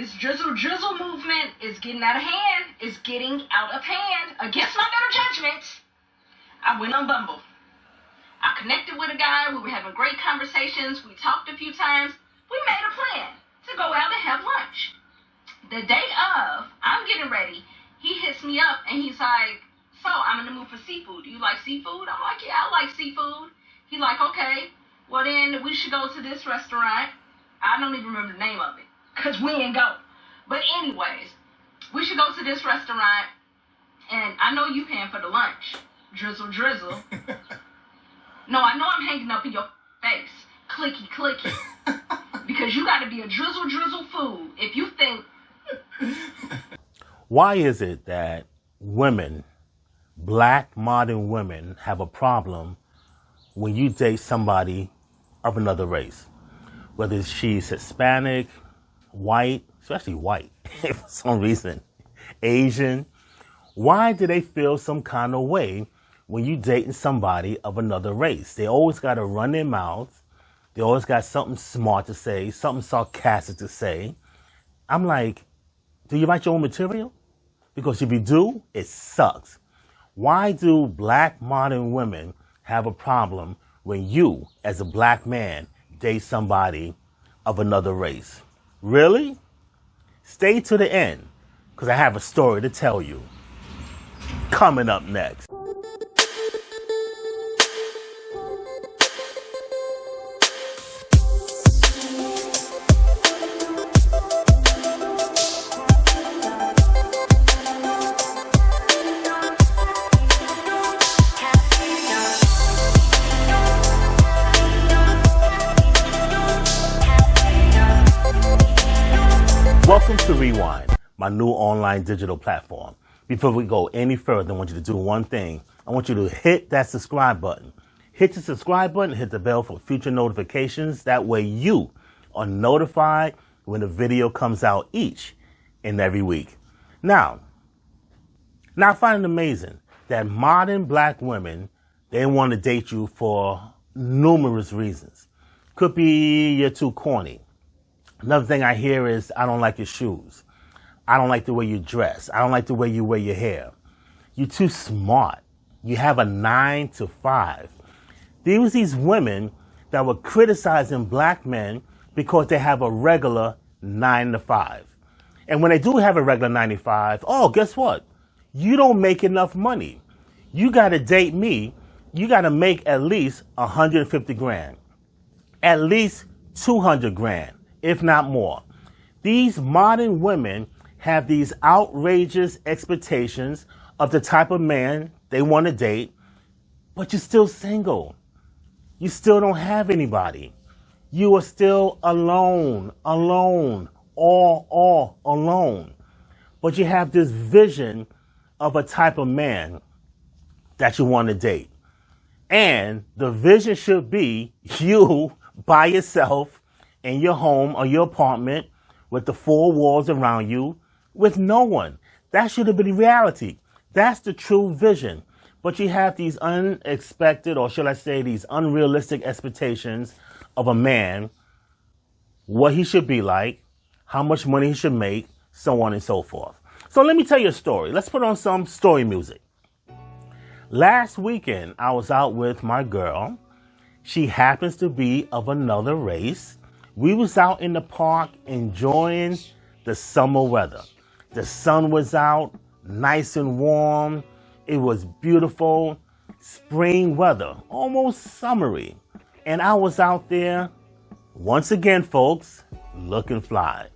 this drizzle movement is getting out of hand. It's getting out of hand. Against my better judgment, I went on Bumble. I connected with a guy. We were having great conversations. We talked a few times. We made a plan to go out and have lunch. The day of, I'm getting ready. He hits me up and he's like, so I'm in the mood for seafood. Do you like seafood? I'm like, yeah, I like seafood. He's like, okay, well then we should go to this restaurant. I don't even remember the name of it because we didn't go. But anyways, we should go to this restaurant and I know you paying for the lunch. Drizzle. No, I know I'm hanging up in your face. Clicky. Because you got to be a drizzle fool if you think. Why is it that women, black modern women, have a problem when you date somebody of another race? Whether she's Hispanic, white, especially white, for some reason, Asian. Why do they feel some kind of way when you dating somebody of another race? They always got to run their mouths. They always got something smart to say, something sarcastic to say. I'm like, do you write your own material? Because if you do, it sucks. Why do black modern women have a problem when you, as a black man, date somebody of another race? Really? Stay to the end, because I have a story to tell you. Coming up next. Welcome to Rewind, my new online digital platform. Before we go any further, I want you to do one thing. I want you to hit that subscribe button. Hit the subscribe button, hit the bell for future notifications. That way you are notified when a video comes out each and every week. Now I find it amazing that modern black women, they want to date you for numerous reasons. Could be you're too corny. Another thing I hear is, I don't like your shoes. I don't like the way you dress. I don't like the way you wear your hair. You're too smart. You have a 9 to 5. There was these women that were criticizing black men because they have a regular 9 to 5. And when they do have a regular 9 to 5, oh, guess what? You don't make enough money. You got to date me. You got to make at least 150 grand. At least 200 grand. If not more. These modern women have these outrageous expectations of the type of man they want to date, but you're still single. You still don't have anybody. You are still alone, all alone. But you have this vision of a type of man that you want to date. And the vision should be you by yourself in your home or your apartment with the 4 walls around you with no one. That should have been reality. That's the true vision. But you have these unexpected, or should I say these unrealistic expectations of a man, what he should be like, how much money he should make, so on and so forth. So let me tell you a story. Let's put on some story music. Last weekend, I was out with my girl. She happens to be of another race. We was out in the park enjoying the summer weather. The sun was out, nice and warm. It was beautiful. Spring weather, almost summery. And I was out there, once again, folks, looking fly.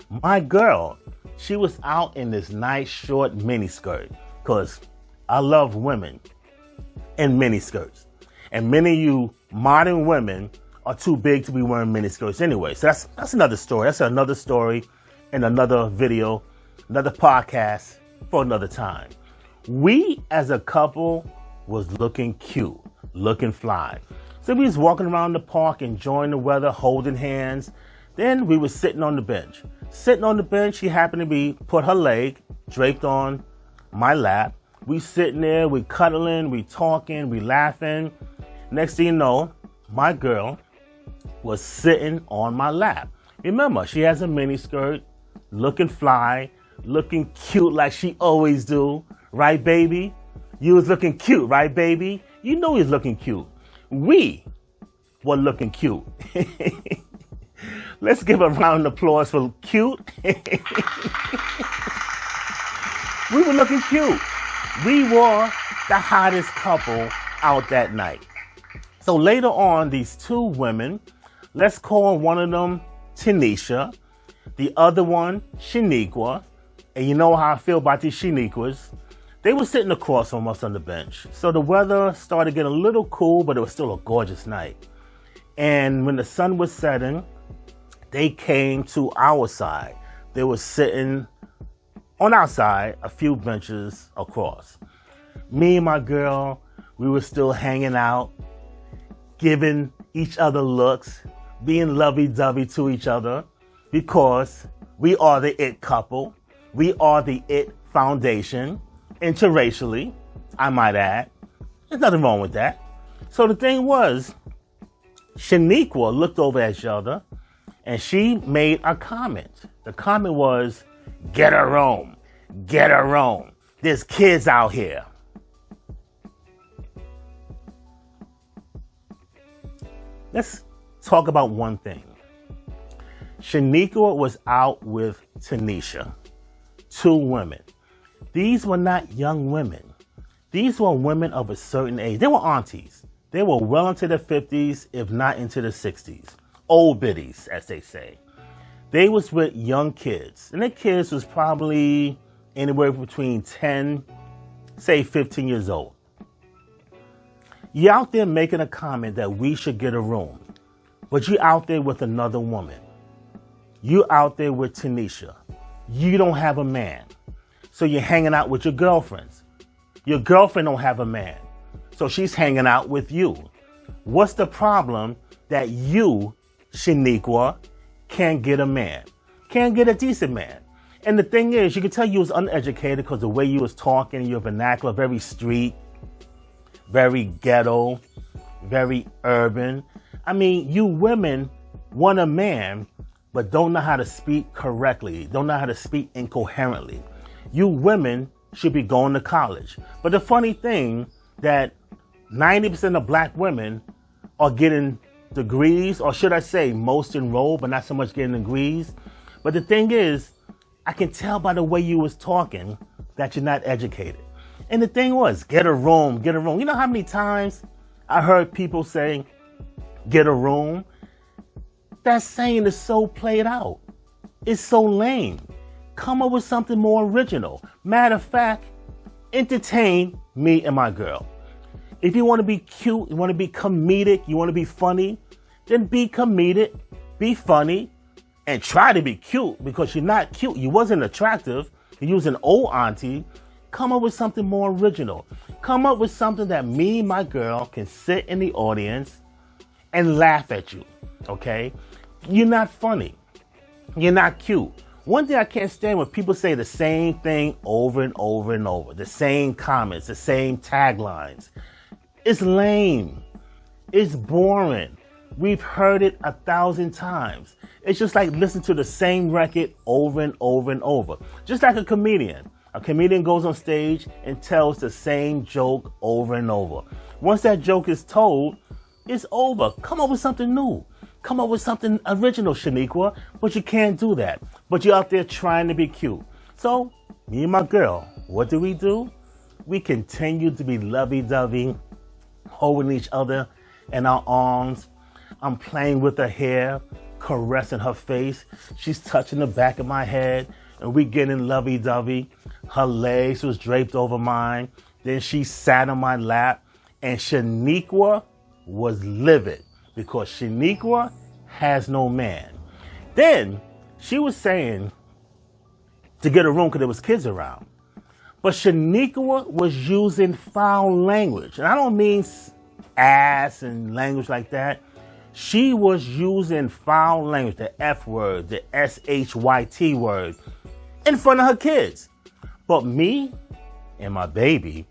My girl, she was out in this nice short mini skirt, because I love women in mini skirts. And many of you modern women are too big to be wearing miniskirts anyway. So that's another story. That's another story in another video, another podcast for another time. We as a couple was looking cute, looking fly. So we was walking around the park, enjoying the weather, holding hands. Then we were sitting on the bench. Sitting on the bench, she happened to be put her leg draped on my lap. We sitting there, we cuddling, we talking, we laughing. Next thing you know, my girl was sitting on my lap. Remember, she has a mini skirt. looking fly, looking cute like she always do. Right, baby? You was looking cute, right, baby? You know he was looking cute. We were looking cute. Let's give a round of applause for cute. We were looking cute. We were the hottest couple out that night. So later on, these two women, let's call one of them Tanisha, the other one Shaniqua. And you know how I feel about these Shaniquas. They were sitting across from us on the bench. So the weather started getting a little cool, but it was still a gorgeous night. And when the sun was setting, they came to our side. They were sitting on our side, a few benches across. Me and my girl, we were still hanging out, giving each other looks, being lovey-dovey to each other, because we are the it couple. We are the it foundation, interracially, I might add. There's nothing wrong with that. So the thing was, Shaniqua looked over at each other, and she made a comment. The comment was, "Get a room. Get a room. There's kids out here." Let's talk about one thing. Shaniqua was out with Tanisha, two women. These were not young women. These were women of a certain age. They were aunties. They were well into their 50s, if not into the 60s. Old biddies, as they say. They was with young kids. And their kids was probably anywhere between 10, say 15 years old. You're out there making a comment that we should get a room. But you're out there with another woman. You're out there with Tanisha. You don't have a man. So you're hanging out with your girlfriends. Your girlfriend don't have a man. So she's hanging out with you. What's the problem that you, Shaniqua, can't get a man? Can't get a decent man? And the thing is, you can tell you was uneducated because the way you was talking, your vernacular, very street, very ghetto, very urban. I mean, you women want a man, but don't know how to speak correctly, don't know how to speak incoherently. You women should be going to college. But the funny thing that 90% of black women are getting degrees, or should I say most enrolled, but not so much getting degrees. But the thing is, I can tell by the way you was talking that you're not educated. And the thing was, get a room, get a room. You know how many times I heard people say, get a room? That saying is so played out. It's so lame. Come up with something more original. Matter of fact, entertain me and my girl. If you want to be cute, you want to be comedic, you want to be funny, then be comedic, be funny, and try to be cute, because you're not cute. You wasn't attractive. You was an old auntie. Come up with something more original. Come up with something that me and my girl can sit in the audience and laugh at you, okay? You're not funny. You're not cute. One thing I can't stand when people say the same thing over and over and over, the same comments, the same taglines. It's lame. It's boring. We've heard it 1,000 times. It's just like listening to the same record over and over and over. Just like a comedian. A comedian goes on stage and tells the same joke over and over. Once that joke is told, it's over. Come up with something new. Come up with something original, Shaniqua. But you can't do that. But you're out there trying to be cute. So, me and my girl, what do? We continue to be lovey-dovey, holding each other in our arms. I'm playing with her hair, caressing her face. She's touching the back of my head, and we getting lovey-dovey. Her legs was draped over mine. Then she sat on my lap, and Shaniqua was livid because Shaniqua has no man. Then she was saying to get a room because there was kids around. But Shaniqua was using foul language. And I don't mean ass and language like that. She was using foul language, the F word, the SHYT word, in front of her kids. But me and my baby,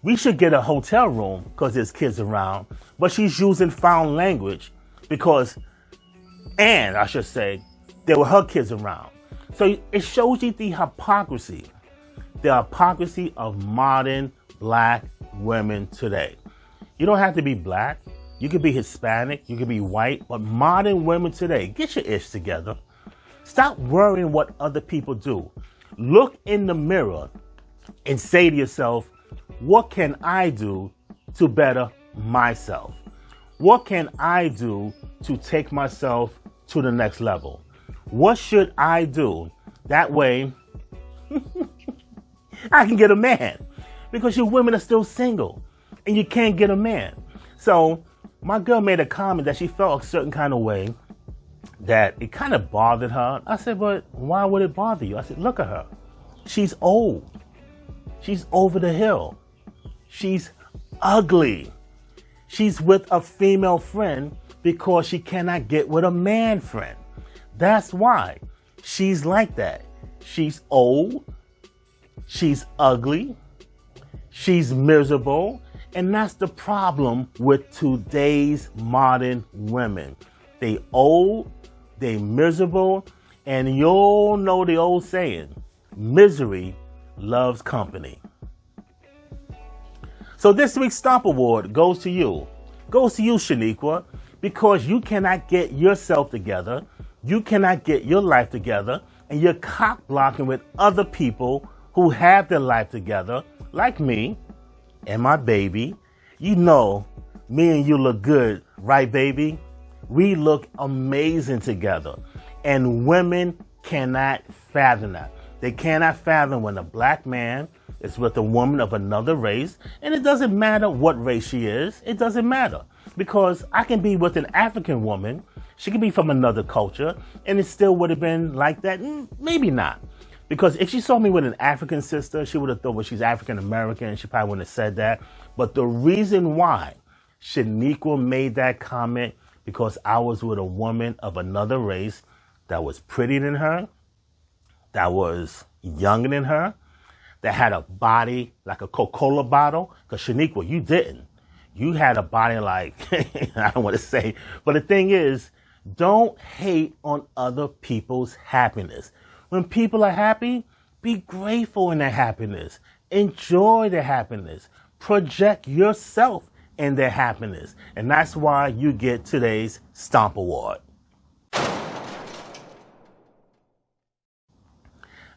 we should get a hotel room because there's kids around. But she's using foul language because, and I should say, there were her kids around. So it shows you the hypocrisy of modern black women today. You don't have to be black. You could be Hispanic. You could be white. But modern women today, get your ish together. Stop worrying what other people do. Look in the mirror and say to yourself, what can I do to better myself? What can I do to take myself to the next level? What should I do? That way, I can get a man. Because you women are still single and you can't get a man. So my girl made a comment that she felt a certain kind of way, that it kind of bothered her. I said, but why would it bother you? I said, look at her. She's old. She's over the hill. She's ugly. She's with a female friend because she cannot get with a man friend. That's why she's like that. She's old. She's ugly. She's miserable. And that's the problem with today's modern women. They old, they miserable, and you all know the old saying, misery loves company. So this week's Stomp Award goes to you. Goes to you, Shaniqua, because you cannot get yourself together. You cannot get your life together, and you're cock blocking with other people who have their life together, like me and my baby. You know, me and you look good, right, baby? We look amazing together. And women cannot fathom that. They cannot fathom when a black man is with a woman of another race. And it doesn't matter what race she is. It doesn't matter. Because I can be with an African woman. She can be from another culture. And it still would have been like that. Maybe not. Because if she saw me with an African sister, she would have thought, well, she's African American. She probably wouldn't have said that. But the reason why Shaniqua made that comment, because I was with a woman of another race that was prettier than her, that was younger than her, that had a body like a Coca-Cola bottle. Because Shaniqua, you didn't. You had a body like, I don't want to say, but the thing is, don't hate on other people's happiness. When people are happy, be grateful in their happiness. Enjoy their happiness. Project yourself in their happiness. And that's why you get today's Stomp Award.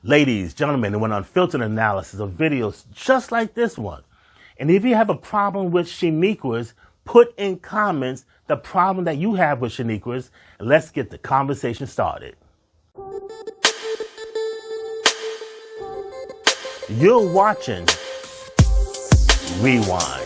Ladies, gentlemen, it went unfiltered analysis of videos just like this one. And if you have a problem with Shaniqua's, put in comments the problem that you have with Shaniqua's, and let's get the conversation started. You're watching Rewind.